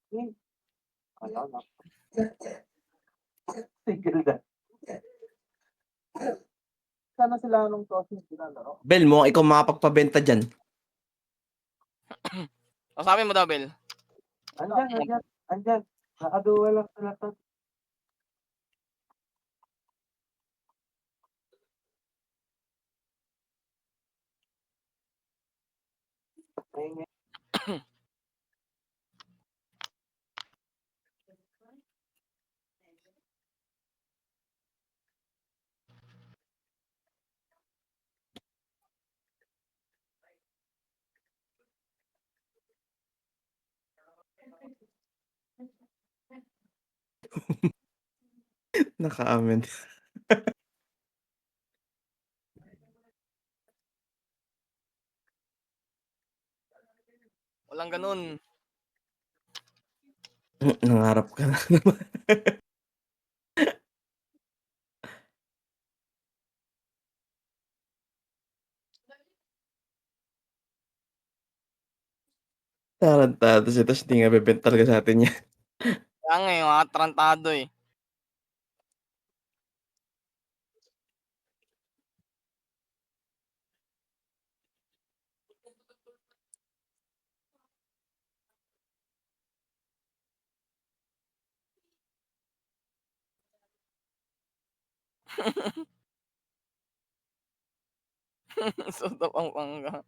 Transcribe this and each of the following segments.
Wala na. Tigil na. Sana sila nung tossing ginalaro. Bel, mo ikaw makapagpabenta dyan. Kasabi mo daw, Bel. Andyan. Nakaduwa lang sila to. Naka-amen. Walang ganun. Nangarap ka na naman. Tarantado siya, tapos hindi nga bebenta talaga sa atin yan. Kaya nga yung mga tarantado eh. Soda Pampanga.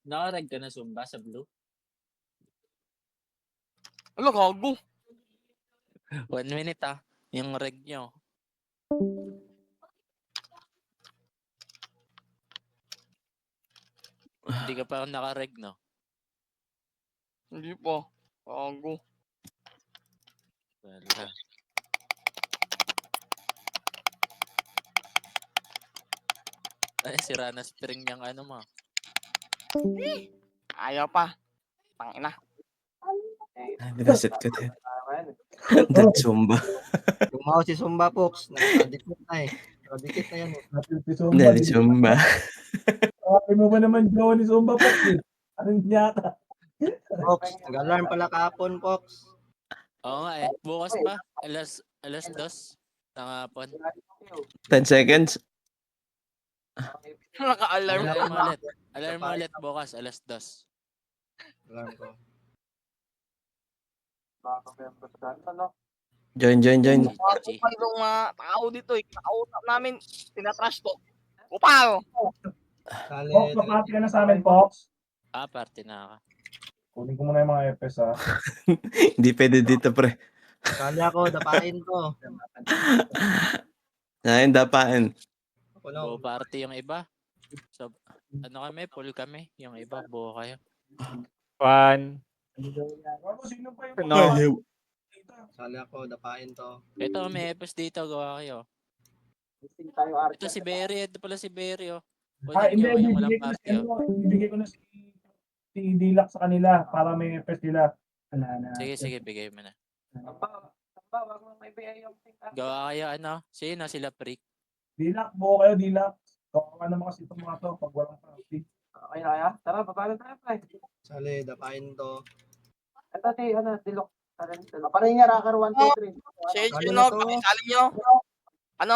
Naka-reg ka na Zumba sa blue? Ano, gago? 1 minute yung reg nyo. Hindi ka pa naka-reg, no? Hindi pa. Gago. Wala. Ay, sira na spring niyang ano mo. Ayaw pa. Tangina. Nilasit ka din. Dead Zumba. Tumawa si Zumba, Pox. Nakadikit na eh. Nakadikit na yan eh. Dead Zumba. Okay mo ba naman Johnny Zumba po? Anong yata? Pox, nag-alarm pala kahapon, Pox. Oo nga eh. Bukas pa. Alas 2 ng hapon. 10 seconds. Naka-alarm. Alarm mo ulit bukas. Alas 2. Alarm ko. Join. GG. Pa yung mga tao dito eh. Nakausap namin. Tinatrash to. Upaw! Sali, Papati ka na sa amin, Pox. Party na ka. Kunin ko muna yung mga FS Hindi pwede dito, pre. sali ako, dapain to. Ngayon, dapain. Ako no. Buo party yung iba. So, ano kami? Full kami. Yung iba, buo kayo. 1. Sino pa yung No. Sali ako, dapain to. Ito, may EPS dito. Gawa kayo. Ito si Berry. Ito pala si Berry, oh. Kunin Hindi, nyo yung walang ibibigay ko na party, si oh. ibibigay ko na si Dilak sa kanila para may FS nila. Sige, bigay mo na. Gawa kayo, ano? Sino? Sila Prick. Dilak, buo kayo, Dilak. Kawawa naman kasi itong mga to pag walang party. Okay na kaya? Tara, babalo tayo, pre. Sali, dapain to. Ito, Dilok. Paparin niya, Rocker 1, 2, 3. Shade Sali yun, na no? to. Pakisali nyo. Ano?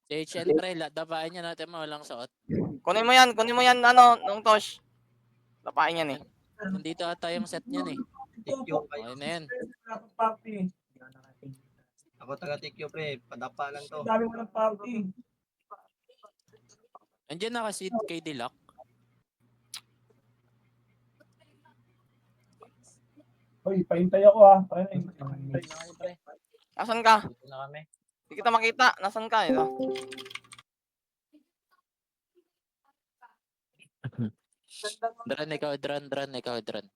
Si HN, pre. Dapain niya natin mo. Walang suot. Kunin mo yan, ano, nung Tosh. Lapain yan eh. Nandito ata yung set niyan, eh. Tikyo, Okay na yan. Party. ako taga Tikyo, pre. Padapa lang to. Dami mo ng party. Andiyan na kasi kay Dilac. Hoy, paintay ako ha. Nasaan ka? Dito na kami. Hindi kita makita. Nasaan ka? Ito. Dran, ikaw, Dran.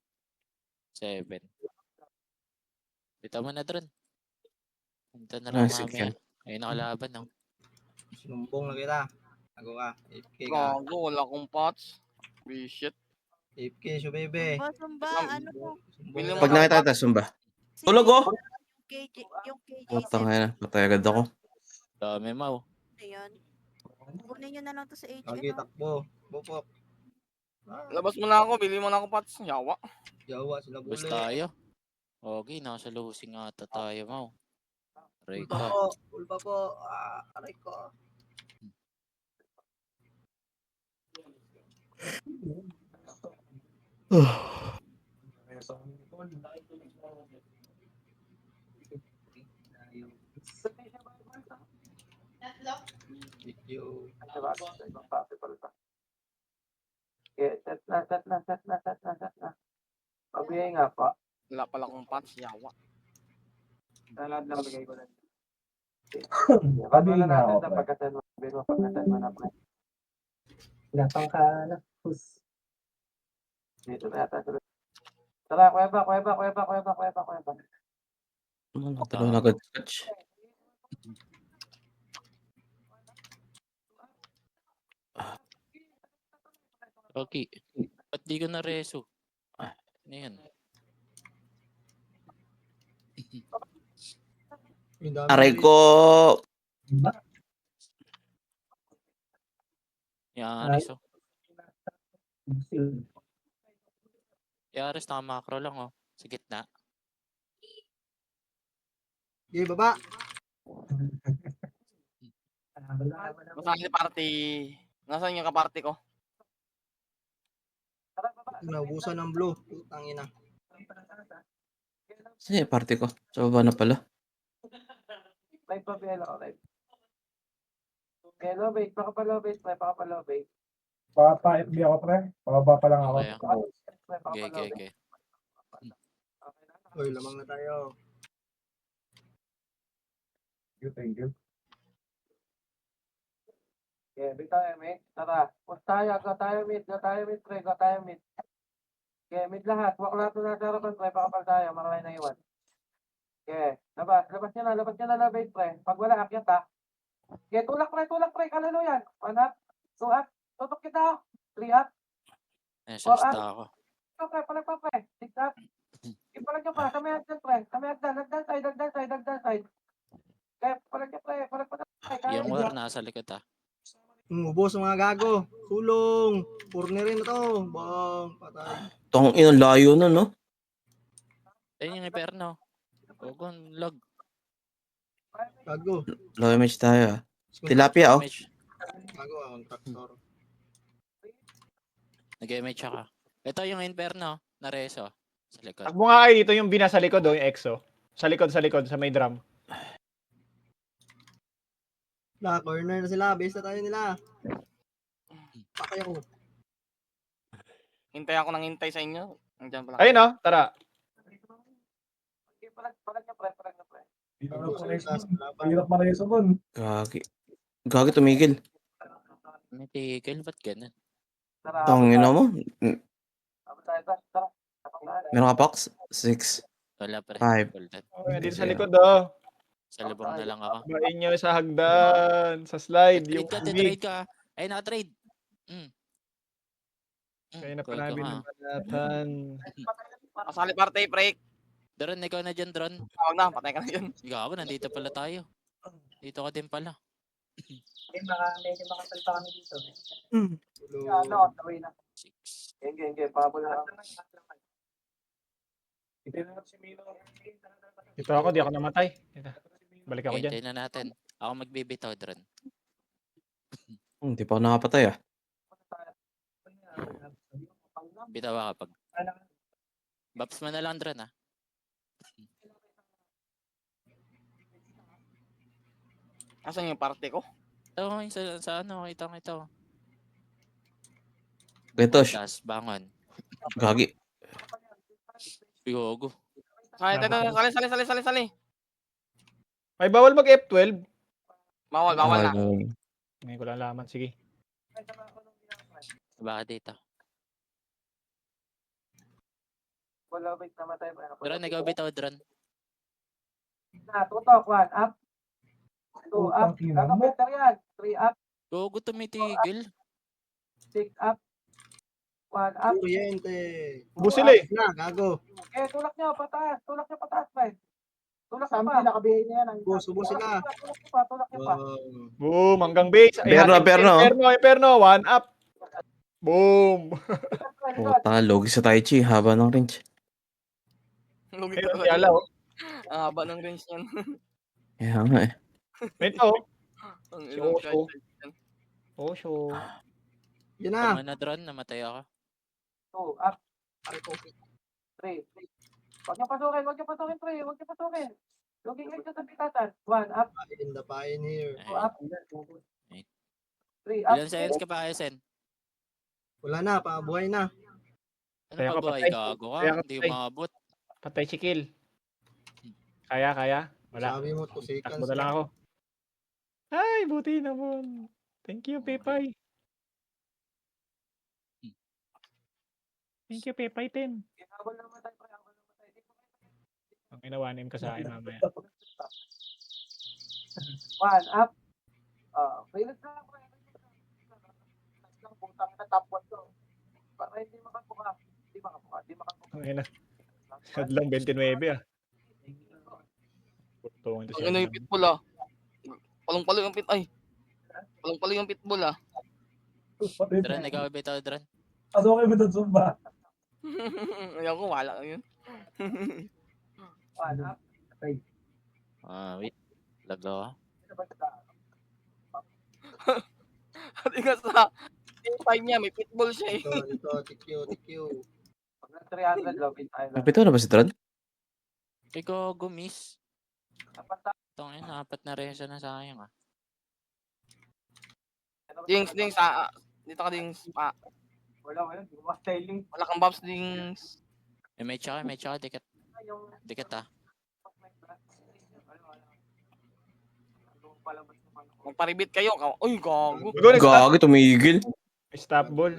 7. Dito mo na, Dran. Dito na lang mamaya. Ayun nakalaban, no? Sinumbong na kita. Ako ka. AFK ka. Gago, wala akong pots. Bullshit. AFK, Shubebe. Sumba, ano po? Bili mo Pag lang nakita tayo, Sumba. Si Tulog, oh! yung KJ, yung KJ Putang ina, patay agad ako. Dami, Mau. na yan. Kunin nyo na lang to sa HN. Lagi takbo. Bupok. Labas mo na ako, bili mo na ako pats. Yawa. Yawa sila Bus bule. tayo. Okay, nasa losing ata tayo, Mau. Aray Ulpa ka. po. Ulpa po. Aray ko. Yo. Pabigay nga po. Wala pala akong pats. Yawa. Lahat lang bigay ko lang. Pabigay nga ako. Pagkatan mo na po. Gatang ka na. Dito na yata. Tara, kuweba. Ano, dalawa na agad scratch. Okay. Ba't di ka na reso? Ano yan? Yung dami Aray rin. ko! Yaris, oh. Yaris, naka-macro lang, oh. Sa gitna. Okay, baba. Masali si party. Nasaan yung kaparty ko? Naubusan ng blue. Putang ina. Saan yung party ko? Sa baba na pala. Live pa, Belo. Live. Hello, bait. Baka pa low bait. Baka pa FB ako, pre. Pababa pa lang ako. Okay. Okay. Uy, lamang na tayo. Thank you. Okay, bitaw mate. Tara. Push tayo. Go tayo mid, pre. Okay, mid lahat. Walk natin na sa harapan, pre. Pakapal tayo. Maraming na iwan. Okay. Labas nyo na, bait, pre. Pag wala, akyat ha. Okay, tulak, pre. Kalalo yan. 1 up. 2 up. Tutok kita. 3 up. Nasalsta ako. Pre. 6 up. Ipalag nyo pa. Kami hagdan, pre. Hagdan side. Okay, palag nyo, pre. Palag pa na. Yung war nasa likod, ah. Ubos ang mga gago. Sulong. Cornerin na to. Bang. Patay. Tong ina, layo na, no? Ayun yung Iperno. Ogon, lag. Gago. Low image tayo, ah. Tilapia, oh. Gago ang traktor. Nag-image ka. Ito yung Inferno. Na reso. Sa likod. Takbo nga kayo dito yung binasa likod, oh, yung EXO. Sa likod, sa may drum. Corner na sila. Base na tayo nila. Patay ako. Hintay ako ng hintay sa inyo. Nandiyan pala. Ayun, oh, tara. Okay, palag nyo, pre. Hirap mareso dun. Gagi, tumigil. May tigil. Ba't ganun? Tong ina mo. Tara. Meron ka box? 6. Wala pa rin. 5. Golden. Oh, dito sa likod, oh. Sa lubong na lang ako. Bain nyo sa hagdan. Sa slide. Yung Trade ka. Ay, naka-trade. Kaya na pa namin nabanatan. Masali party, pre. Dron, ikaw na dyan, Dron. Tawag na, patay ka na dyan. Ikaw, nandito pala tayo. Dito ka din pala. Medyo makasalita kami dito. Sulong. Tawin na. 6. Game. Pabol na. Dito ako, di ako namatay. Dito. Balik ako dyan. Hintayin na natin. Ako magbibitaw, Dron. Hindi pa ako nakapatay, ah. Bitaw ka pag. Baps mo na lang, Dron, ah. Asan yung party ko? Ito, sa ano, ito. Getosh, Tas, bangon. gagi. Pigogo. Sali. Ay, bawal mag F12. Bawal na. Ngayon ko lang laman. Sige. Baka dito. Wala, wait, namatay ba? Dron, ikaw bitaw, Dron. Tutok, 1 up. 2 up. Kakapenter yan. 3 up. Gogo tumitigil. 6 up. 1 up. Kuryente. Ubus sila eh. Na, gago. Tulak nyo, pataas. Tulak nyo, pataas, pre. Tulak nyo pa. Nakabihin niya yan. Subo sila. Tulak nyo pa. Boom, hanggang base. Perno, perno. Perno, 1 up. Boom. Puta, logi sa Tai Chi. Haba ng range. Lugi Ayun, talaga. si Alaw. Ang haba ng range niyan. Kaya nga eh. Ito. Ang Si ilang Osho. shot yan. Osho. Yan na. Tama na drone, namatay ako. 2 up. 3. Huwag nyo pasukin, pre. Huwag nyo pasukin. Luging exit sa pitatan. 1 up. Dapain here. 2 up. 3 up. Ilan seconds ka pa, SN? Wala na, pabuhay na. Ano Kaya pa ka buhay? patay. Gago ka, Kaya ka hindi patay. umabot. Patay si Kill. Kaya. Wala. Sabi mo, 2 seconds. Takbo na lang ako. Ay, buti naman. Thank you, Pepay. Thank you, Pepay 10. Habol na naman tayo, pre. Habol na naman tayo. Ang inawanin ka sa akin mamaya. 1 up. Pilit na lang, pre. Lang putang na top 1 to. Para hindi makabuka. Ang ina. Hadlang 29 ah. Tungan to Ang ina yung pitbull ah. Palong-palo yung Palong-palo yung pitbull ah. Drone, ikaw bitaw, drone. Ayaw ko, wala yun. 1 up. Wait. Lagaw. At nga sa time niya, may pitbull siya eh. Ito, TQ. Pag nag 300, lobby tayo. Kapito na ba si Trod? Ikaw, gumis. Dapat tayo. Tongin, 4 na rin siya na sayang ah. Dings, dito ka dings. Wala. Di ba styling? Wala kang bobs, dings. May tsaka, dikit. Dikit ah. Magparibit kayo. Uy, gago. Gagi, tumigil. Stop ball.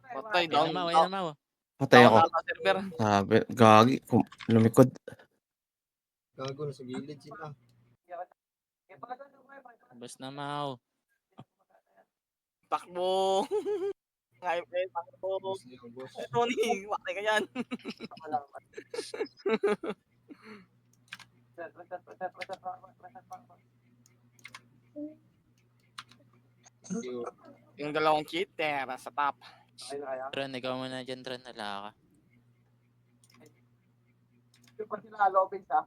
Patay, Ayun down. na mau, ayun na mau. Patay ako. Down na server. Sabi, gagi. Lumikod. Gago, nasa gilid sila. Bas na mau. Takbo. Ngayon, takbo. Boss na yung boss. Tony, wakay ka yan. TQ. Yung dalawang cheater sa top. Drone, ikaw muna dyan, drone. Wala ka. Yung pa sila lobby sa.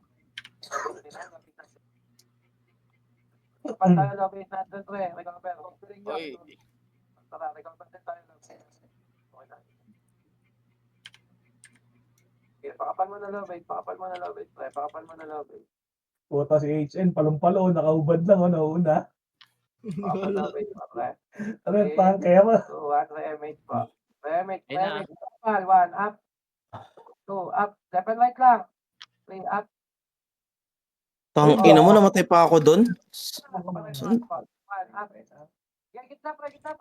Pag tayo lobby natin, pre. Recover. Uy, Tara, recover din tayo. Okay na. Okay, pakapal mo na lobby. Pre. Pakapal mo na lobby. Puta si HN, palong-palo, nakahubad lang, ano, una. Pakapal na lobby, pre. Ano, kaya mo? 2, 1, MH po. MH. Ayun na. Pakapal, 1 up. 2 up. 7 right lang. 3 up. Tang ina mo, namatay pa ako doon. 1 up. Yan, gitna, pre. 2 up.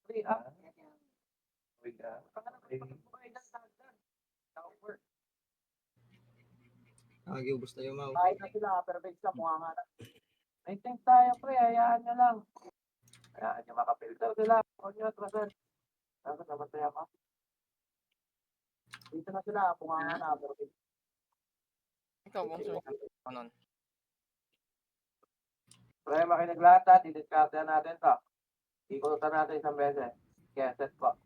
3 up. Agi, ubos tayo, Mau. Kahit na sila, pero big sa mukha nga na. May things tayo, pre. Hayaan nyo lang. Hayaan nyo makapilter sila. Huwag nyo atrasan. Dapat namatay ako. Dito na sila, mukha nga na. Pero big. ikaw kung ano. Pre, makinig lahat ha. Didiscarte natin to. Ikutan natin isang beses. Kaya, set po.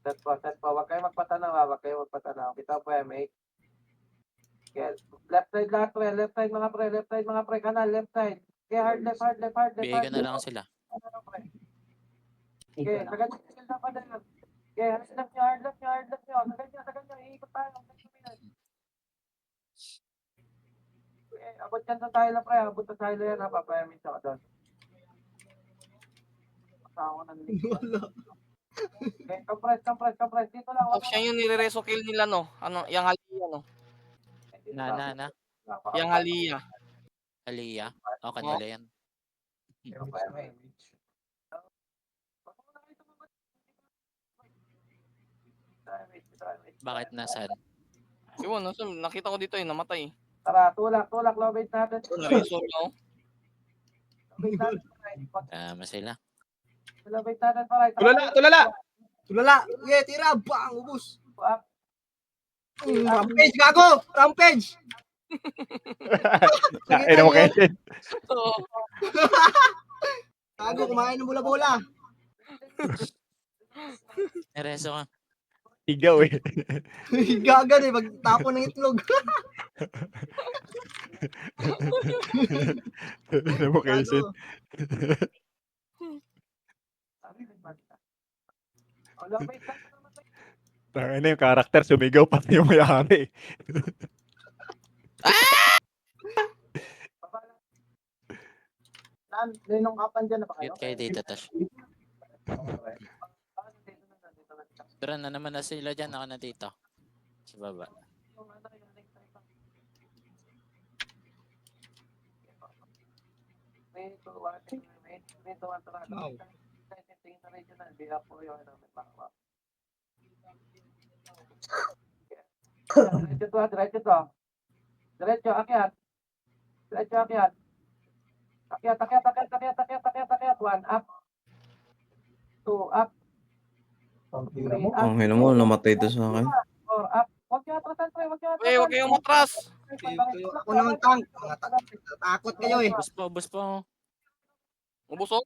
Set po. Huwag kayo magpatanaw ha. Kita po, MH. Yes. Left side lahat, pre. Left side mga pre. Kanal, left side. Okay, hard left. Bigay ko na lang sila. Okay, sagad na pa din. Okay, hard left nyo. Sagad nyo. Iikot tayo. Okay, abot yan sa tayo pre. Abot sa tayo yan ha. Papayamit ako doon. Kasama ko ng link. Wala. Okay, compress. Dito lang. Oh, siya yung nire-reso kill nila no. Ano, yung Halia no. Na. Yung Halia. Aliyah. O, kanila yan. Bakit nasaan? Iwan, nakita ko dito namatay. Tara, tulak, lobate natin. Nareso nyo. Lobate natin. Tama sila. Labaitanan pa right. Tulala, tulala! Tulala. Yeah, tira. Bang, ubos. Up. Rampage, gago! Rampage! Ay, mo kayo. Gago, kumain ng bola-bola. Nereso ka. Higaw eh. Gagan eh, magtapo ng itlog. Ay, mo kayo. Gago. Ano yung karakter, sumigaw pati yung may-ari. Ninong kapan dyan na ba kayo? Cute kayo dito, Tash. Dran na naman na sila dyan. Ako na dito. Sa baba. Diretso, akyat. Diretso, akyat. Akyat. 1 up. 2 up. Tangina mo. Ang hina mo, namatay to sa akin. 4 up. Huwag niyo atrasan, pre. Huwag niyo atrasan. Huwag kayong matras. Ako naman tank. Takot kayo eh. Ubus pa, ubus pa. Ubus oh.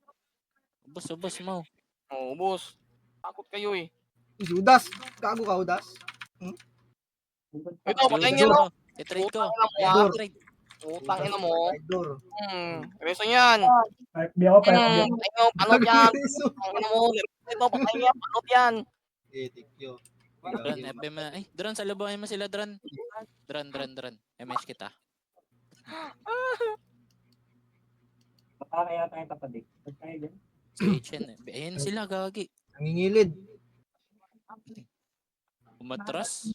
Ubus mo. Oh, ubus. Takot kayo eh. Judas. Gago ka, Judas. Ito, patayin niyo no. I-trade ko. Idol. I-trade. Utang ina mo. Idol. Reso yan. FB ako, FB ako. Ay, no, panot yan. Utang ina mo. Ito, patayin yan. Panot yan. Eh, tikyo. Dran, FB mo na. Ay, Dran, salubahin mo sila, Dran. Dran. MS kita. Baka kaya tayo tapadik. Si HN. Ayan sila, gagi. Nangingilid. Umatras.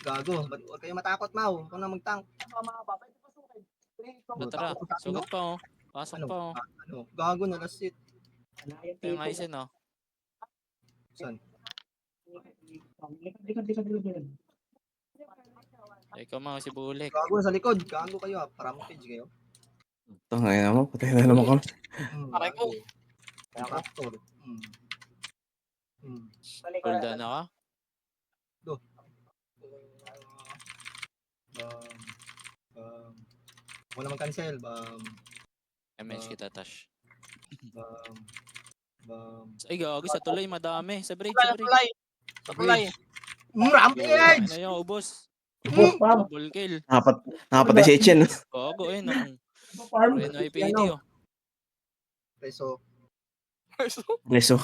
Gago. Ba't huwag kayo matakot, Mau? Huwag na mag-tank. Tara, sugat pa oh. Pasok pa oh. Ano? Gago na last hit. Ito yung Aizen oh. Saan? Ikaw mo, si Bulik. Gago sa likod. Gago kayo ah. Rampage kayo. Tangina mo, patay na naman kami. Aray ko. Raptor. Hold on na ka. Huwag naman cancel. MS kita, Tash. Bam. Ay, gagi sa tulay, madami. Sa bridge, Tulay, sa bridge. tulay. Sa tulay. Rampage! Ano yung ubos? Ubos, Pam. Double kill. Nakapatay si Etienne. Gago eh, no. Farm. NYPD oh. Peso. Leso.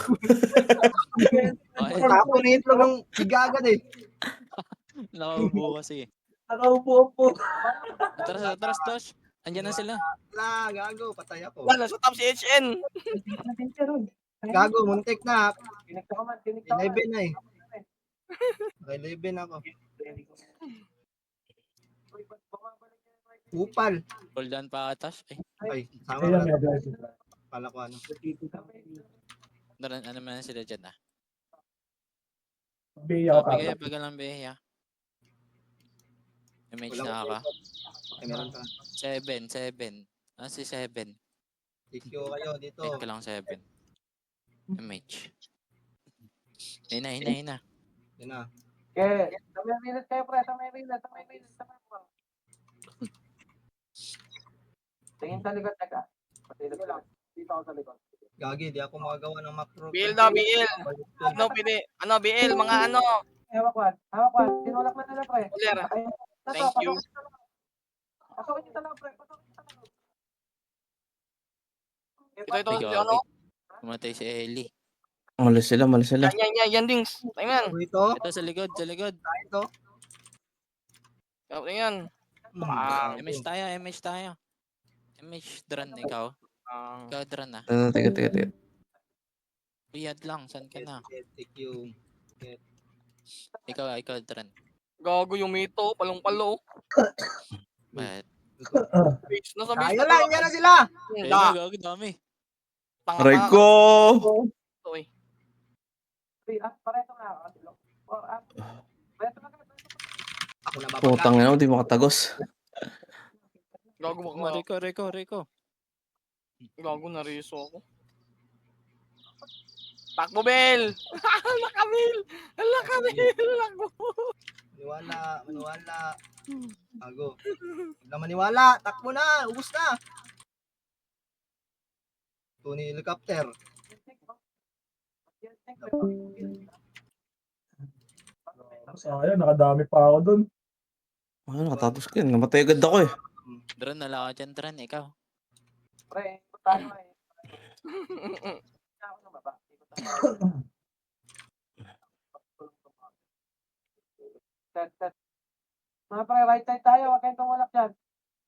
Ay, Tapo na itlog ng sigagad eh. nakaubo kasi. Nakaupo po. Atras, Tash. Andyan na sila. La, gago. Patay ako. Wala, sa top si HN. Gago, muntik na. Kinig ka man, kinig ka man. 11 na eh. Okay, 11 ako. Upal. Hold on pa, Tash. Ay, Ay, sama Kaya na. may aggressive. Pala ko ano. ano man sila dyan ah. FB ako, Pam. Bigay, bagal lang Beya. MH na ka. Ay, meron ka. 7. Ah, si 7. TQ kayo dito. Wait ka lang 7. MH. Hina. Yan na. Okay, sa may minute kayo, pre. Sa may minute. Tingin sa likod, teka. Patilog ko lang. Dito ako sa likod. Gagi, di ako makagawa ng macro. BL daw, BL. Ano, pwede. Ano, BL, mga ano. Hawak, Juan. Tinulak na nila, pre. Ulir. Thank you. Pasukin niyo sa loob, pre. Ito, Ay, si gagi. ano. Kumatay si Ellie. Malis sila. Yan, dings. Tingnan. Ito. Ito sa likod. Ito. Yan. MH tayo. MH, Dran, ikaw. Ikaw, Dran ah. Teka. Biyad lang, saan ka na? TQ. Ikaw, Dran. Gago yung mito, palong-palo. Bakit? Base na sa base. Tayo lang, yan na sila. Da. Gagi, dami. Aray ko! Pre, pareto na ako. Pareto na ka. Ako na babagla. Putang ina, di makatagos. Gago mo ka. Rico. Gago na reso ako. Takbo, Bel! Hala, Kamil! Hala, Kamil! Takbo! Maniwala. Gago. Huwag na maniwala. Takbo na. Ubus na. Tony helicopter. Sayang, nakadami pa ako dun. Ano, nakatatos ka. Namatay agad ako eh. Dron, wala ka dyan, Dron. Ikaw. Pre, ikot tayo eh. Ako na baba. Ikot tayo. Set. Mga pre, right side tayo. Huwag kayong tumulak dyan.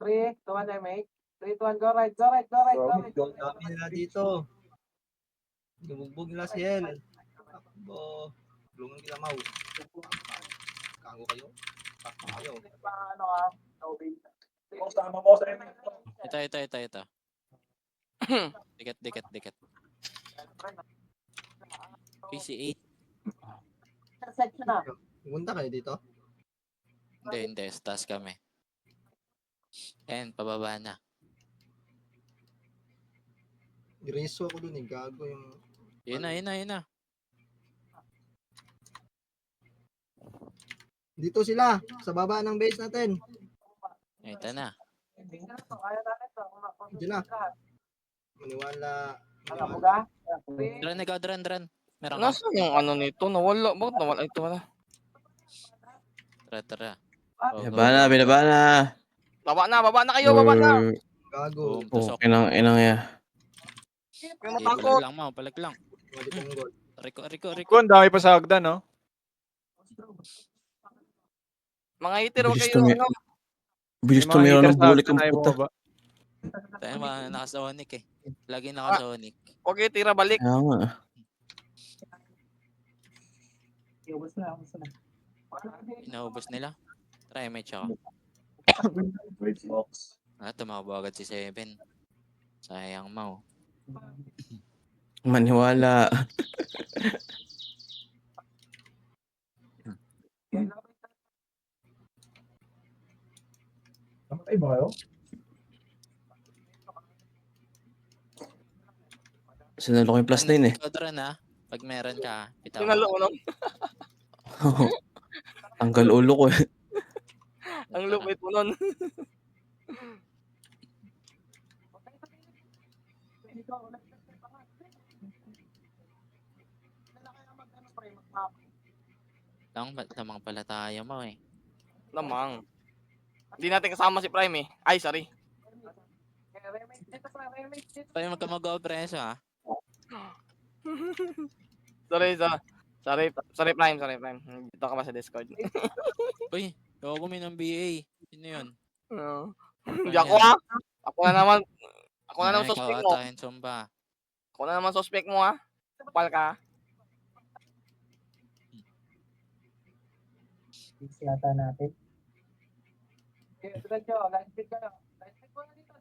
3, 2, 1, MH. 3, 2, 1, go right. Dami nila dito. Lubugbog nila si Hel. Takbo. Tulungan kila Mau. Kago kayo. Takbo kayo. Ano ah? Tobin. Tama mo sa MX. Ito. Dikit. PC8. Section na. Pumunta kayo dito. Hindi. Sa taas kami. And pababa na. Ireso ako dun eh. Gago yung... Yun na. Dito sila. Sa baba ng base natin. Ito na. Kaya natin to. Diyan na. Maniwala. Ano, buga? Dron, ikaw, Dron. Meron ka. Nasaan yung ano nito? Nawala. Bakit nawala ito? Wala. Tara. Binaba na. Baba na kayo, baba na! Gago. Boom, tusok. Inang ya. Kayo Sige, matakot. palag lang. Balik ang goal. Rico. Kung dami pa sa hagdan, no? Mga hitter, huwag Bilis kayo, tumi- ano. Bilis May mga tumira hitter ng sa bulik hagdan ang ay puta. bumaba. Tayo mga naka-Sonic eh. Lagi naka-Sonic. Huwag kayo tira balik. Kaya nga. Inaubos nila. Try, may tsaka. Tumakbo agad si Seven. Sayang Mau. Maniwala. Namatay ba kayo? Sinalo ko yung plus 9 eh. Ikaw, Dron ha. Pag meron ka, bitaw. Tinalo ko nun. Tanggal ulo ko eh. Ang lupit mo nun. Lamang pala tayo mo eh. Lamang. Hindi natin kasama si Prime eh. Ay, sorry. Tayo magkamagawa preso ha. Sorry, Prime. Dito ka ba sa Discord? Uy, ako may ng BA. Sino yun? Hindi ako ha. Ako na naman suspect mo. Ikaw Sumba. Ako na naman suspect mo ha. Kapal ka. Yata natin. Okay, diretso. Light speed kayo. Light speed mo na dito.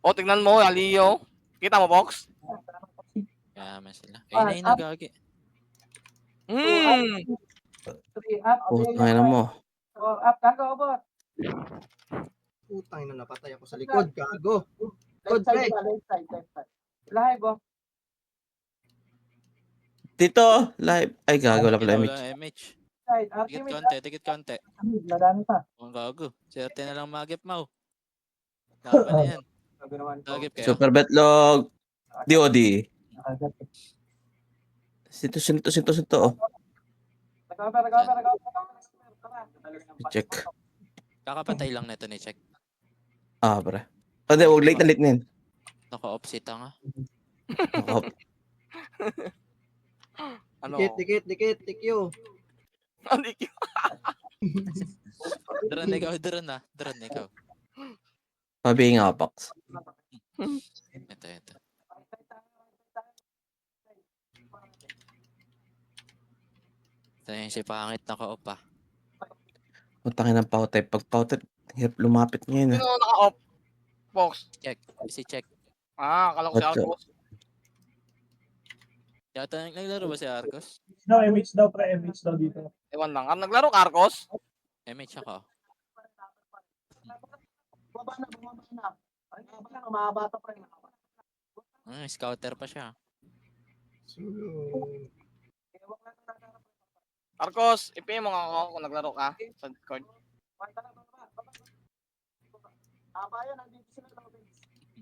O, tignan mo, Alio. Kita mo, Box? Kaya sila. Ay, nagagi. 3 up. Putang ina mo. 4 up. Gago, ubot. Putang na napatay ako sa likod. Gago. Left side. Live, oh. Dito, live. Ay, gago wala pala Wala image. MH. Side. Tikit konti. Nadami pa. Ang gago. Swerte na lang magip Mau. Laban na yan. Sabi naman ko. Magip kayo. Super betlog. DOD. Sinto. Oh. Recover. Check. Kakapatay lang nito ni Check. Ah, pre. Hindi, huwag late na yun. Naka-off si Tanga. Ano? Dikit. Tikyo. Hindi ko. Dron ha. Dron ikaw. Sabi nga, Pax. Ito. Ito yung si Pangit naka-off ha. Putangin ng power-type. Pag power-type, hirap lumapit ngayon. Sino naka-off? Box. Check. Si Check. Kala ko si Ocho. Arcos. Yata naglaro ba si Arcos? No, MH daw, pre. MH daw dito. Ewan lang. Naglaro ka, Arcos? MH ako. Baba na. Ay, mahaba to, pre. Scouter pa siya. Sulong. Okay, huwag natin naharap. Arcos, ipin mo nga ako kung naglaro ka sa Discord. Basta lang, baba. Yan, nandito sila ng base.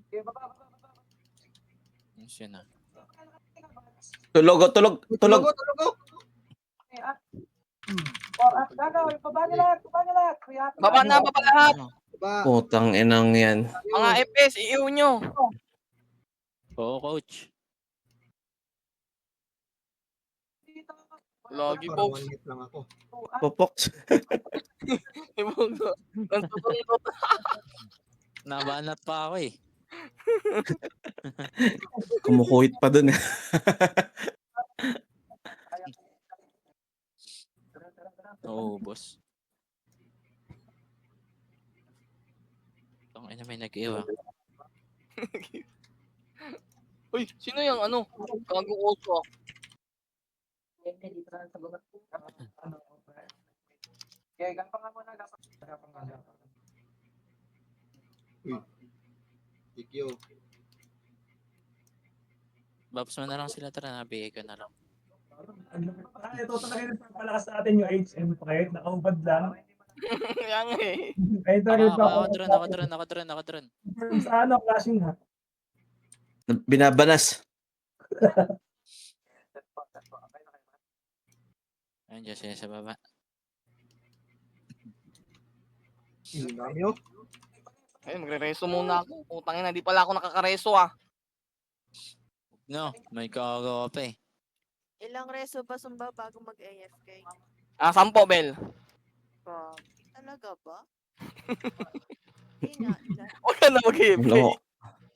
Okay, baba. Yun siya na. Tulog. Tulog. Okay, gagaw, baba niyo lahat. Kuya, Baba na, baba lahat. Ano? Ba, Putang inang yan. Mga FPS, iiw nyo. Oo, coach. Lagi, parang folks. 1 hit lang ako. Popox. Ibog ko. Nagtutungtot. Nabanat pa ako eh. Kumukuhit pa dun eh. Oo, boss. Ang ina may nag-iwa. Uy, sino yung ano? Gago oso. Okay, gapang nga muna. Tikyo. Babs mo na lang sila, tara, nabigay ko na lang. Ito talaga yung nagpapalakas sa atin yung HM kahit nakaubad lang. Kaya nga eh. Kahit talaga Ako drone. sa ano, flashing ha. Binabanas. Ayun, dyan sila sa baba. Dami oh. Ay, magre-reso muna ako. Putang ina, di pala ako nakakareso ah. No, may kagawa pa eh. Ilang reso ba sumba bago mag-AFK? 10, Bel. Talaga ba? Hindi nga. Huwag ka na mag-AFK.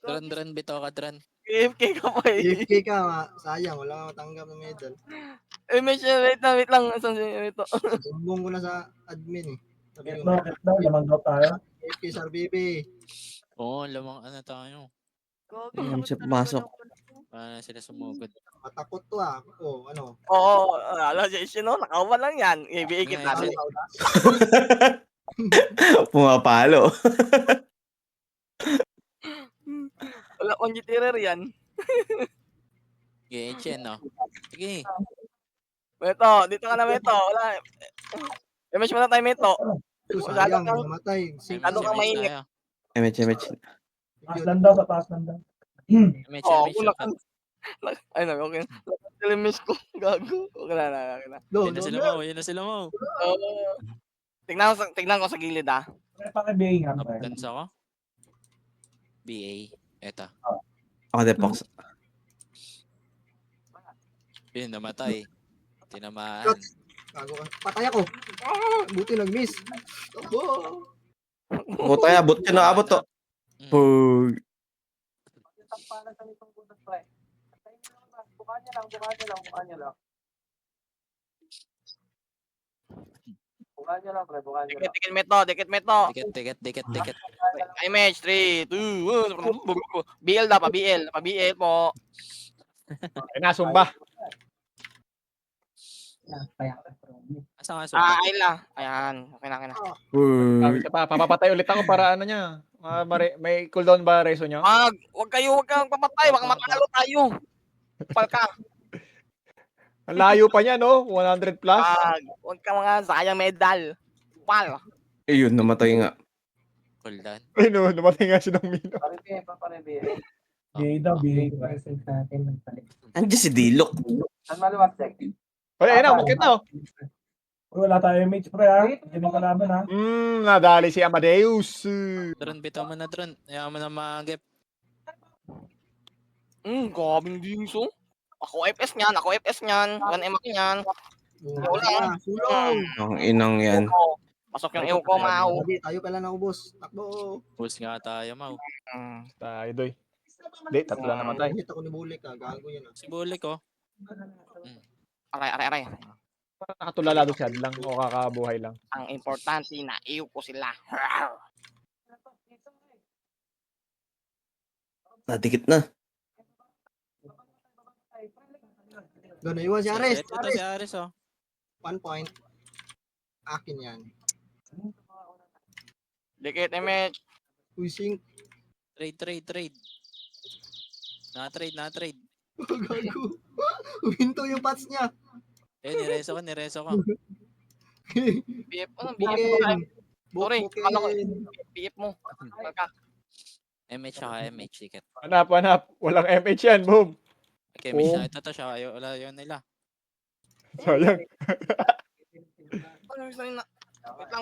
Ano? Dran, bitaw ka, Dran. AFK ka pa eh. AFK ka, sayang. Wala kang matanggap na medal. Eh, wait lang. Saan ito? Sumbong ko na sa admin eh. Sabi ko, Bakit daw, lamang daw tayo. AFK sa RBB. Oo, lamang ano tayo. Gogo, Ayun, takot siya talaga pumasok. ng ulo ko. Paano sila sumugod? Matakot to ah. Oh, ano? Oo, alam siya, sino? Nakauban lang yan. Ibigay Nga, natin. Pumapalo. Wala kong GTR yan. GHN, no? Sige. Meto, dito ka na Meto. Wala. Image mo na tayo Meto. Ito, Masyado sayang. kang- Namatay. Ano ka mainit? tayo. MH. Taas lang daw, sa taas lang daw. MH, Oo, MH. wala kang... Ay, no, okay. Sila miss ko. Gago. Okay na. No, Yun na sila mo. Tignan ko sa gilid ah. Pakibigay nga. Updance ako. BA. Eto. Ako de Pox. Yun, namatay. Tinamaan. Gago ka. Patay ako. Buti nag-miss. Oh. Puta, abot ka na abot to. Pug. Isang pala sa nitong bunot, pre. Buka niya lang. Buka niya lang, pre. Dikit Meto. Dikit. Image, 3, 2, 1. BL pa BL po. Ay, nasumba. Asa nga sumpa? Ayla. Ayan, okay na. Pug. Isa pa, papapatay ulit ako para ano niya. May cooldown ba reso niyo? Wag kang papatay, baka matalo tayo. Palka. Ang layo pa niya, no? 100 plus. Wag ka mga sayang medal. Pal. Ayun, namatay nga. Cooldown. Ay, no, namatay nga siya ng mino. Pare-BA. BA daw, BA. Andiyan si Dilok. Saan maluwag, Sek? Ay, ayun na, umakit na, oh. Uy, wala tayo MH, pre ha. Hindi mo kalaban ha. Nadali si Amadeus. Dran, bitaw mo na, Dran. Ayaw mo na mag-gap. Gabing dingso. Ako FS niyan. 1M ako niyan. Wala. Sulong. Ang inang yan. Pasok yung ew ko, mau. Hindi, tayo pala na ubos. Takbo. Push nga tayo, Mau. Tayo, doy. Hindi, tatlo na namatay. Hit ako ni Bulik ah. Gago yan ah. Si Bulik, oh. Aray. Parang nakatulala doon si Hadlang o kakabuhay lang. Ang importante na ew ko sila. Nadikit na. Doon na iwan si Ares. Ito si Ares, oh. 1 point. Akin yan. Dikit image. Uy, sing. Trade. Na-trade. Gago. Huminto yung pats niya. Eh, nireso ko. PF, ano, Bukbukin. Sorry, akala ko, Bukbukin. PF mo. Ka. MH tsaka MH ticket. Hanap. Walang MH yan, boom. Okay, MH Oh. na ito to siya. Wala yun nila. Sayang. Ano, sorry na.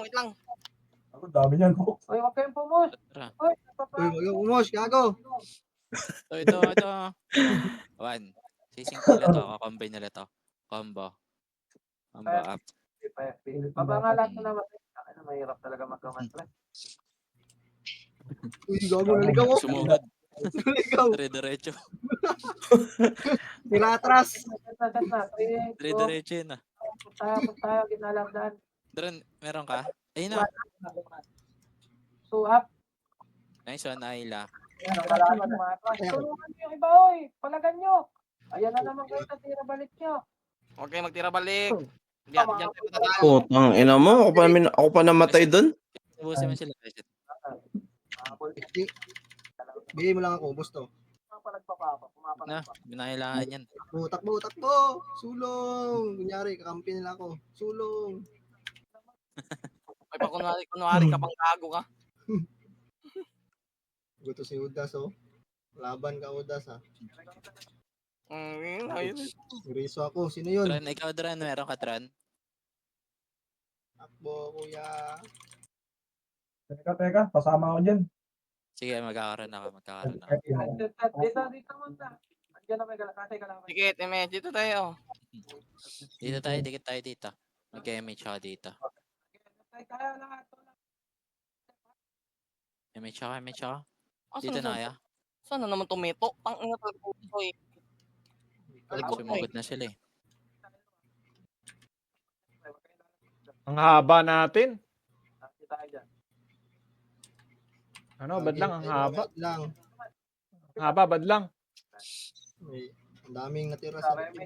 Wait lang. Ako, dami niyan ko. Uy, huwag kayong pumus. Tara. Uy, Uy, wag yung umos. Gago. Ito. 1. Sising nila to. Kakombine nila to. Combo up. Mabangalan ko naman. Ano, mahirap talaga magkaman, pre. Uy, gago. Naligaw ko. Sumugod. Naligaw. Dire-diretso. Piratras. Dire-diretso yun ah. Tayo, ginalagdan. Dron, meron ka? Ayun na. Suhap. Nice one, Ayla. Tulungan niyo yung iba, oy. Palagan niyo. Ayan na naman kayo, tira balik niyo. Huwag kayo magtira balik. Diyan tayo tatalo. Putang ina mo, ako pa namatay doon. Ubusin mo sila. Bigay mo lang ako. Ubus to. Na, binailangan yan. Takbo. Sulong. Kunyari, kakampi nila ako. Sulong. May pa kunwari ka pang gago ka. Gusto si Udas, oh. Laban ka, Udas, ha. Ayun. Griso ako. Sino yun? Dron, ikaw Dron, meron ka Dron? Takbo, kuya. Teka, pasama ako dyan. Sige, magkakaroon ako. Dito muna. Andiyan na may kalakatay ka lang. Dikit, dito tayo. Dikit tayo dito. Mag-MH ako dito. Tayo lahat. MH ako. Asan Dito na kaya? Saan na naman tomato? Pang ina talaga ito eh. Sumugod na sila eh. Ang haba natin. Ano, bad lang, ang haba. Lang. Ang haba, bad lang. May, ang daming natira sa akin.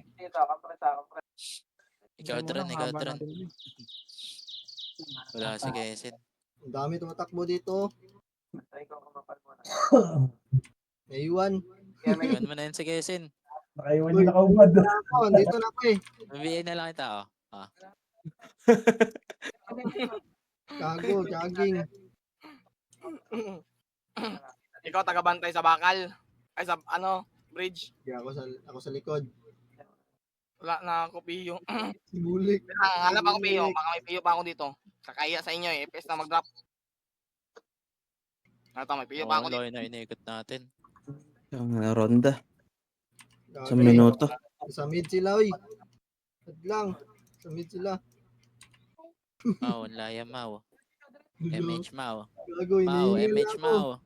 Ikaw Dron. Wala si Kesin. Ang dami tumatakbo dito. Naiwan. Iwan mo na yun si Kesin. Nakaiwan yung nakaubad. Dito na ako eh. Mabigay na lang kita oh. Gago, jogging. Ikaw taga-bantay sa bakal. Ay sa bridge. Ako sa likod. Wala na ako piyo. Bulik. Hanap ako piyo. Baka may piyo pa ako dito. Kakaya sa inyo eh. Pes na mag-drop. Ito, may piyo pa ako dito. Na iniikot natin. Ang ronda. Sa Gago. minuto. Sa mid sila, oy. Lang. Sa mid sila. Mau, laya Mau. MH Mau. Gago, Mau, hinihil MH ako.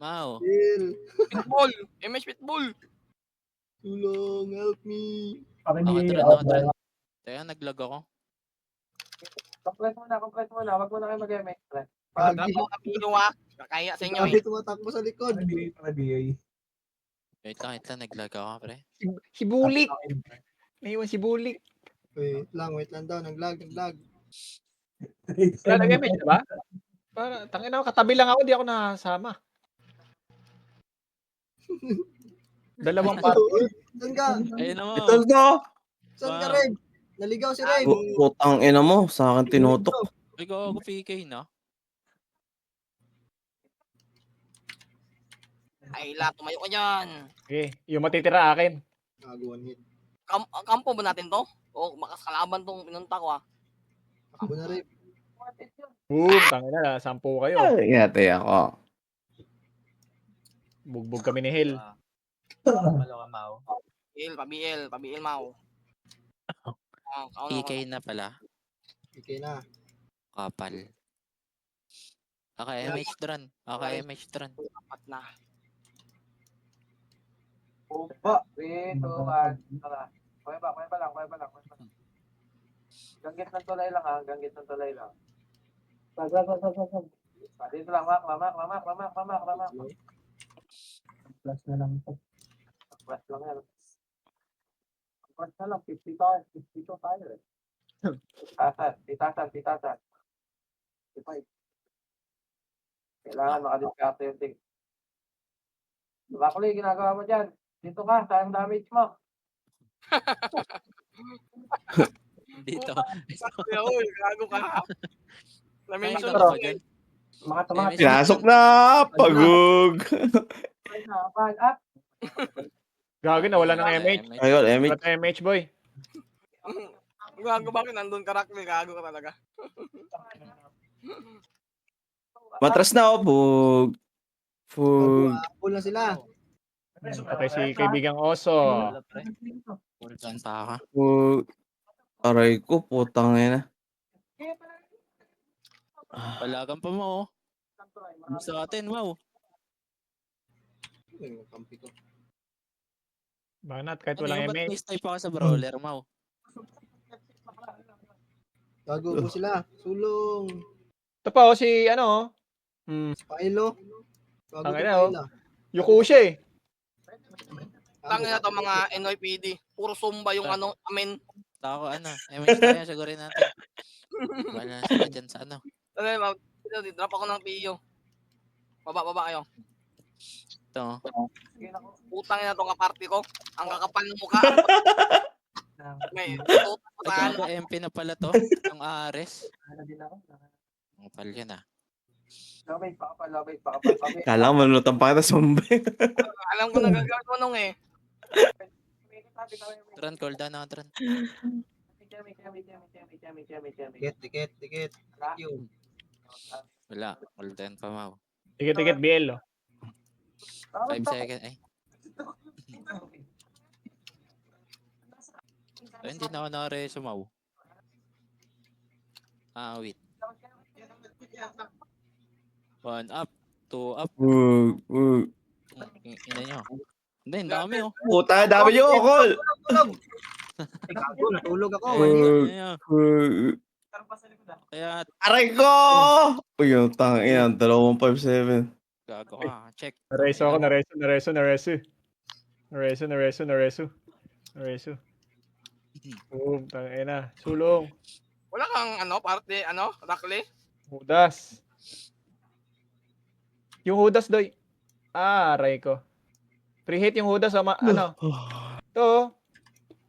Mau. Heal. Pitbull! MH Pitbull! Tulong, help me. Ako Pakinig. Dron. Teka, nag-log ako. Compress muna. Wag mo na kayo mag-MX, pre. Drop ako ka piyo ha. Kakaya sa inyo eh. Dami tumatakbo sa likod. Wait lang, nag-log ako pre. Si Bulik. Naiwan si Bulik. Wait lang daw. Naglag. Wala nag-MH na ba? Para, tangina ko, katabi lang ako, di ako nakasama. Dalawang party. Saan ka? Ayun na mo. Ito na! Saan ka, Red? Naligaw si Red. Putang ina mo, sa akin tinutok. Uy, ako PK na. Ayla, tumayo ka dyan. Okay, yung matitira akin. Gago, one hit. Kampo ba natin to? O makas kalaban tong pinunta ko ha. Takbo na, Red. Boom, tangina, 10 kayo. Ingate ako. Bugbog kami ni Hill. Pabiel, Mau. PK na pala. Okay na. Kapal. Okay, MH Dron. Apat na. Ba, 3, 2, 1. Tara. Kuya ba lang. Ganggit ng tulay lang ha. Dito lang, mamak. Plus na lang ito. Press lang yan. Press na lang, 52 tayo eh. Titasan. 55. Kailangan makadiskarte yung thing. Bakuli, ginagawa mo dyan. Dito ka, sayang damage mo. Dito. Sakto ako eh, gago ka. Na-mention Nakita ko ba dyan? Mga tumakas. Pinasok na! Pagug! Up. Gagi na, wala ng Wala MH. MH. Ayun, Wala Emich. tayong MH, boy. Gago bakit nandun ka Rakli, gago ka talaga. Matras na, oh. Pug. Pug. Full na sila. Patay si kaibigang Oso. Full gun pa ako. Pug. Aray ko, putang ina. Palagan pa mo, oh. Sa atin, wow. Yung kampi ko. Banat, kahit Ano walang yung ba't MH. may snipe ako sa brawler, mau? Gago mo sila. Sulong. Ito pa, oh, si, ano, Pailo. Gago Ang to ina, oh. Paila. Yukusha, eh. Tangin na to mga NYPD. Puro sumba yung ano, amen. Ako, ano, MH tayo, sigurin natin. Wala na sila dyan sa ano. Ano, drop ako ng PO. Baba kayo. Ito, Utang na tong kaparty ko. Ang kakapal ng mukha. May tutok ay, sa ano. gago, MP na pala to. Yung Ares. Ang kapal yan, ah. Lobate pa ka. Kala ko manulutan pa kita sa Mumbai. Alam ko na gagawin mo nung eh. Tran, call down ako, Tran. Dikit. Thank you. Wala, call down pa, mau. Tikit-tikit BL, oh. 5 seconds, ay. Ay, hindi na ako nakareso, mau. Ah, wait. 1 up, 2 up. Pug. Pug. Ina nyo. Hindi, ang dami, oh. Puta, dami nyo, Col! Ay, gago, natulog ako. Pug. Ayan, Pug. kaya, Aray ko! Uy, yung tangin yan. 257. gago ka. Check. Nareso ako, nareso. Boom, tangin na. Sulong. Wala kang ano, party, ano, Rakli? Hudas. Yung Hudas, doy. Ah, aray ko. Preheat yung Hudas, ano? Ito.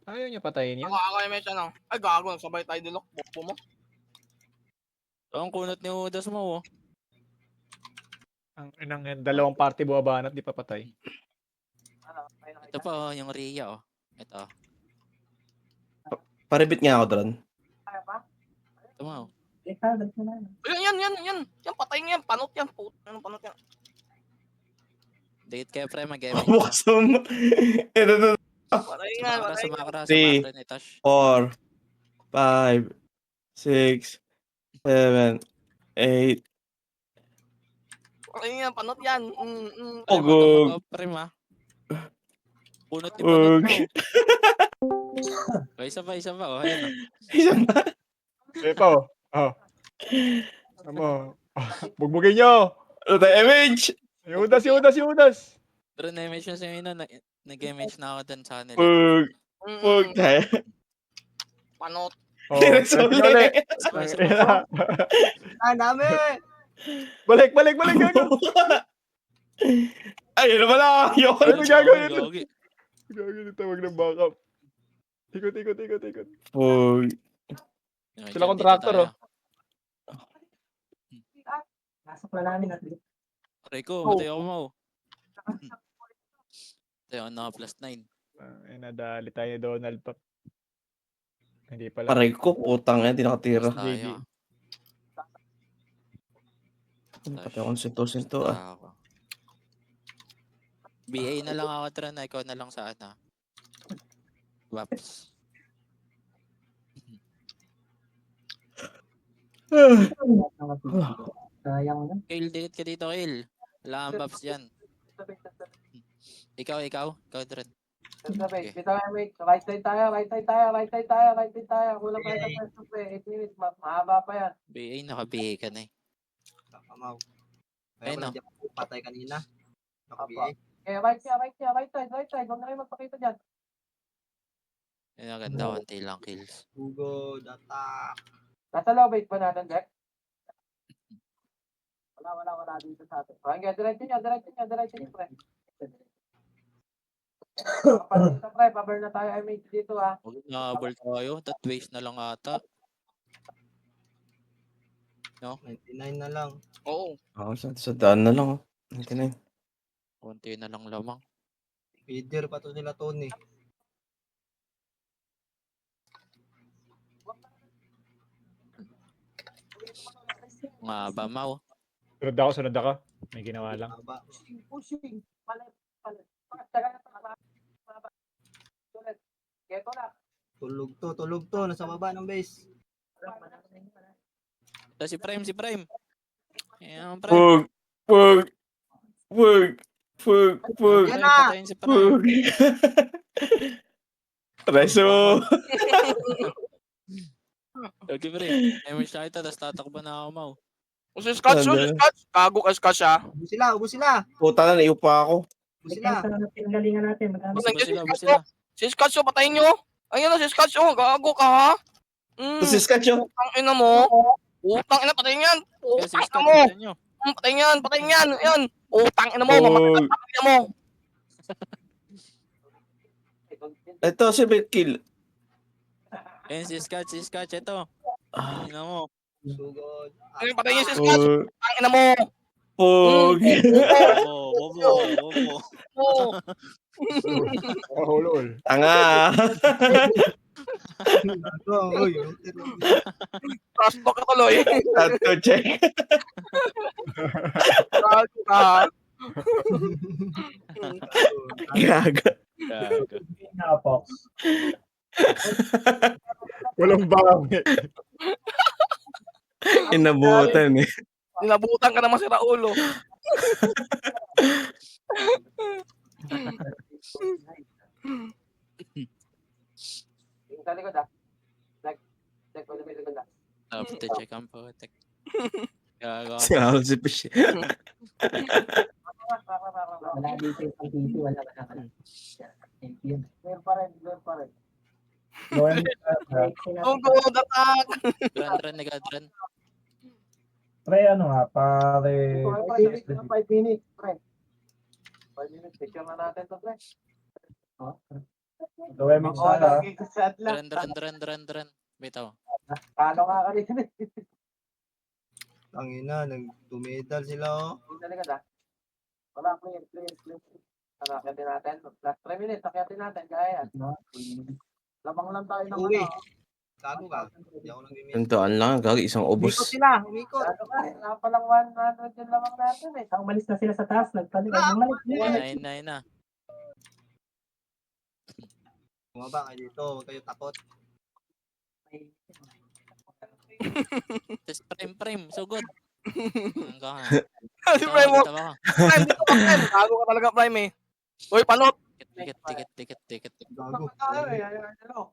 Ayaw niya patayin yan. Ako yung mention ano. Ay gago, sabay tayo dilok. Bopo mo. Ang kunot ni Udas mo, oh. Ang inang yan, dalawang party buwabanat, di pa patay. Ito pa, oh, yung Rhea, oh. Ito. Paribit nga ako doon. Ito mo, oh. Yan. Yan, patay niyan. Panot yan. Ano panot yan? Date kayo, pre, mag-MH. Buksum. Ito. Patay nga, patay nga. Sumakra, Three. ni Tosh. 4, 5, 6, 7, 8. Patay nga, panot yan. Pugug. Pre, ma. Punot ni Punot mo. Isa pa, oh. Ayun, oh. Isang ba? Ito. Oh. Ano? Bugbugin nyo. Ano tayo, MH? Yung Hudas. Pero na-MH na sa inyo, nag-MH na ako dun sa kanila. Pug. Pug tayo. Panot. Oh, Diretso ready ulit. ulit. Dami. Balik, gago. Ay, ano pala? Ayoko Ano na. gagawin ito? Gagi. Gago, tawag ng backup. Ikot. Pug. Yun, Sila dyan, contractor, dito tayo. Nasa pa namin at least. Aray ko, matay ako mo. Tayo na, +9. Ay, nadali tayo ni Donald pa. Hindi pala. Aray ko, putang yan, di nakatira. Tayo. Pati akong sinto-sinto ah. Ako. BA na lang ako, Tran. Ikaw na lang sa ano. Waps. Sayang na. Kail, dikit ka dito, Kail. Wala kang Waps dyan. Ikaw, Tran. Sabay, bitaw MH. Right side tayo. Kulang pa sa first of 8 minutes. Mahaba pa yan. BA, naka-BA ka na eh. Kakamaw. Ayun, Kaya wala no. di ako patay kanina. Nakabiyay. Okay, right side. Huwag na kayo magpakita dyan. Yun ang ganda, konti lang kills. Hugo, data. Nasa low base ba natin, Jack? Wala dito sa atin. Okay, diretso niya, pre. Kapag dito, pre, pabar na tayo MH dito, ha. Huwag na-habol tayo. That waste na lang ata. 99 na lang. Oo. Ako sa daan na lang. 99. Konti na lang lamang. Feeder pa to sila Tony. Mga bamaw. Sunod ako. May ginawa lang. Haba. Pushing. Palit. Taga na tama. Sulit. Keto na. Tulog to. Nasa baba ng base. Ito si Prime. Ayan, Prime. Pug. Yan na! Patayin si Prime. Reso. Okay, Prime. Damage na kita, tapos tatakbo na ako, Mau. O si Scotch, Gago ka Scotch, ha. Ubus sila. Puta na, naiupa ako. Ubus sila. Ang galingan natin. Magkano? Ubus sila. Si Scotch, patayin nyo. Ayun na, si Scotch, gago ka, ha. Tapos si Scotch yung... Utang ina mo. Utang ina, patayin yan. Kaya si Utang ina Scott, mo. patayin nyo. Patayin yan. Ayan. Utang ina mo, Pug. mamatay ina mo. Ito, si Kill. Ayan si Scott, ito. Tingnan mo. Sugod. Ayun, patayin niyo si Scotch. Utang ina mo. Pug. Bobo. Oo. Hulol. Tanga. Uy. Trust talk ka tuloy. Tato check. Gago ka, ha. Gaga. Gago. Napox. Walang bangi. Inabutan eh. Nilabutan ka naman si Raulo. Yung sa likod, ha. Check mo na may likod, ha. Dapat check ang putek. Gago. Si Al si Fish. Wala dito yung pang-TV. Wala. Clear pa rin. Don't go on the attack. Dran, nag-dran. Pre, ano nga, pare... 5 minutes, pre. 5 minutes, picture na natin to, pre. Gawin mo Oh, sa... lagi ko sad lang. Dran. Bitaw. Talo nga ka rin. Tangina, nag-medal sila oh. Yung sa likod, ha. Wala, clear. Ano, akyatin natin. Last 3 minutes, akyatin natin. Kaya yan. Lamang lang tayo ng Uwi. ano. Gago ka. Hindi ako nag-medal. Tuntuan lang, gagi isang Umikot ubos. sila. Umikot. Ano ka, wala pa lang 100 yung lamang natin, eh. Umalis na sila sa taas. Umalis Nine na. Bumaba kayo dito. Huwag kayo takot. Tapos Prime, sugod. Ang ka. Si Prime mo. Tawa ka. Prime, dito ka, Prime. Gago ka talaga, Prime, eh. Uy, panot. Tikit. Gago. Ano?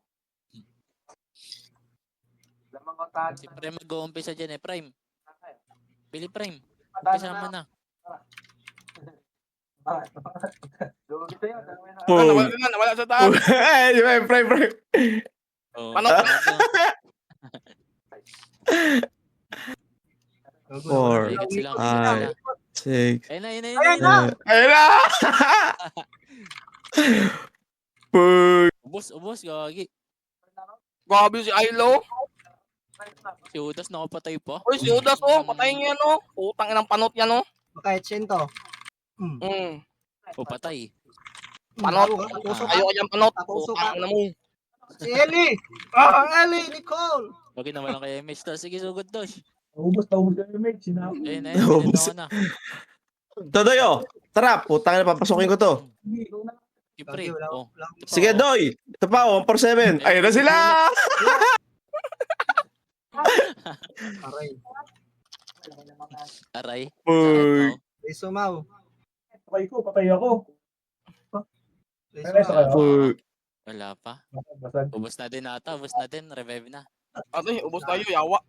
Lamang ko tayo. Si Prime mag-uumpisa dyan eh, Prime. Pili Prime. Patalo Umpisa mo na. Lugi sa'yo. dalawa na. Pug. Nawala sa taas. Ay, Prime. Oh, Panot. Gago. Four. Ikot sila. Ay. 6. Ayun na. Ayun na. Pug. Ubos, gagi. Grabe si Ilo. Si Udas nakapatay pa. Uy, si Udas, patayin niya, no. Utang inang panot yan, no. Baka Etchento. O, patay. Panot. Tapuso ka. Ayaw ka dyan, panot. Tapuso ka. Utang ina mo. Si Ellie. Ellie, Nicole. Bakit naman lang kay MH to? Sige, sugod Dosh. Ubus yung image. Sinabi. Ayun, Ubos. pinito ko na. Todoyo, tara, putang na papasukin ko to. Siyempre. Wala- Oh. wala- Sige, Doy. Ito pa, 147. Ayun na sila. Aray. Aray. Pug. Reso Mau. Patay ako. Reso Reso Mau. kayo. Pug. Wala pa. Basan. Ubos na din ata. Ubos na din. Revive na. Ate, ubos tayo, yawa.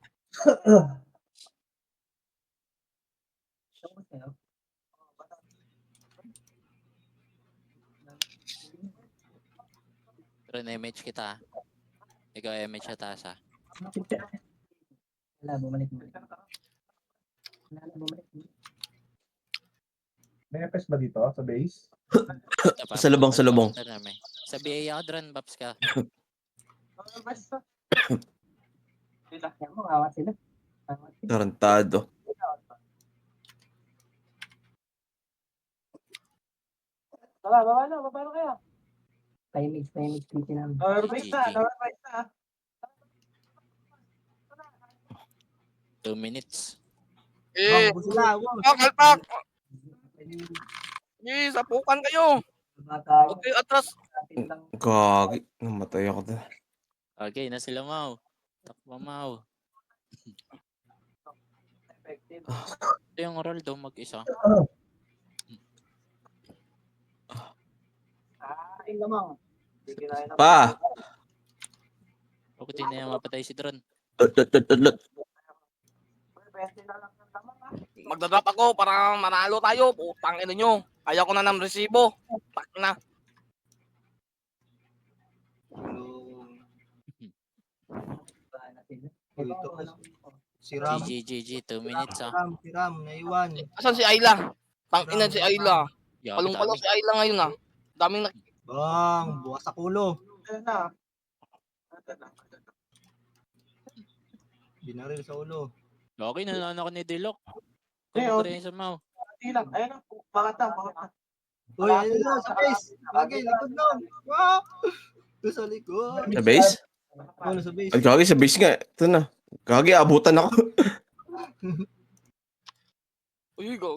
Pero na-MH kita. Ikaw MH sa taas ha. Wala, bumalik. May FS ba dito sa base? Salubong, salubong. Sa BA ako, Dran, Baps ka. Basta. Sila. Yan mo, awat sila. Awat sila. Tarantado. Tara, baba na kayo. Timings, titin namin. Overbase na, GG. overbase na. 2 minutes. Eh, Bang, sila, wow. kalpak! Eh, sapukan kayo. Huwag kayo atras. Gagi. Namatay ako doon. Okay, na sila, Mau. Takbo, Mau. Effective. Ito yung roll daw mag-isa. Ay, lamang. Hindi kinain ng- Pa! Bakit hindi na mapatay si Dran? Lut. 20 na lang ng lamang, ah. Magdadrop ako para manalo tayo. Putang ina nyo. Kaya ko na ng resibo. Tak na. Ito, si Ram. GG, 2 minutes ah. Si Ram, naiwan. Asan si Ayla? Tang ina si Ayla. Yabi, Palong-palong dami. si Ayla ngayon ah. Daming nak... Bang, bukas sa kulo. Ayun na. Binaril sa ulo. Okay, nanalo ako ni Dilok. Eh, Kung oh. magre sa Mau. Hindi lang. Ayun na. Bakata. Uy, ayun na, sa base. Bagay, likod lang. Wow! Ito sa likod. Sa base? Ano sa base? Ay, gagi, sa base nga. Ito na. Gagi, abutan ako. Uy, go.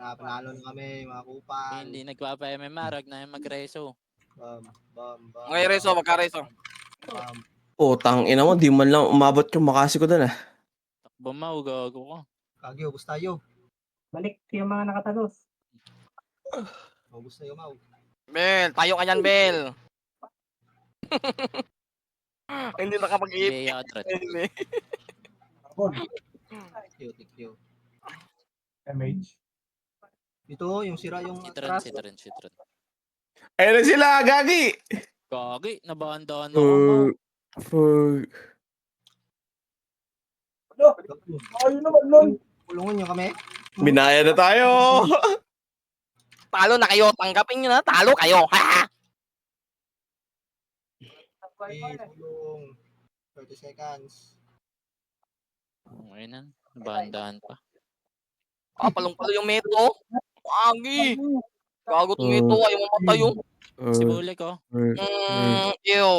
Panalo na kami, mga kupal. Hindi nagpapa-MMR, wag na yung magreso. Bam. Okay, Reso, magka-Reso. Bam. Oh, tangina mo. Di man lang umabot yung makasi ko doon ah. Takbo, Mau, gago ko. Kagi, ubus tayo. Balik yung mga nakatalos. Ubus tayo, Mau. Bel, tayo ka dyan, Bel. Hindi nakapag-iip. BA ako, Dran. Thank you. MH. Ito, yung sira yung Si Dran, atras. si Dran. Ayun na sila, gagi! Gagi, nabahan-dahan ako, Mau. Fuck. Ayun naman nun. Kulungan nyo kami. Binaya na tayo! Talo na kayo. Tanggapin nyo na. Talo kayo. Ha? Okay, kulong. 30 seconds. Okay na, nabahan-dahan pa. Ah, palong-palo yung Meto. Agi. Gago tong Meto. Ayaw mamatay yung. Si Bulik, oh. Ew.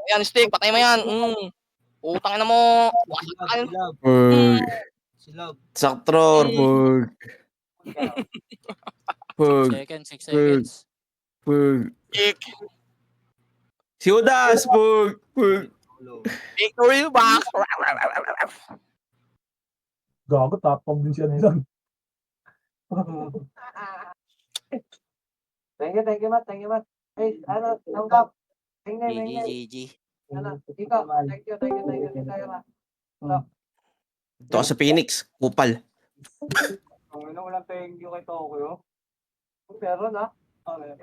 Yan, stick. Patay mo yan. Utang na mo. Wasakan. Silab. Saktror, fuck. Fuck, 6 seconds. fuck. Stick. Si Udas, fuck, fuck. Kulong. Victory box. Gago, tapang din siya nilang. Thank you, Matt. Hey, ano, tanggap. Tingnan. GG. Ano, ikaw. Thank you. Tayo na. Ito ako sa Phoenix, kupal. Ang ina, walang thank you kay Tokyo. Pero na. Ano.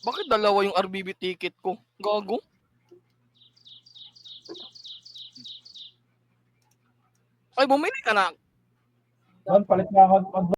Bakit dalawa yung RBB ticket ko? Gago. Ay, bumili ka na. Palit na ako.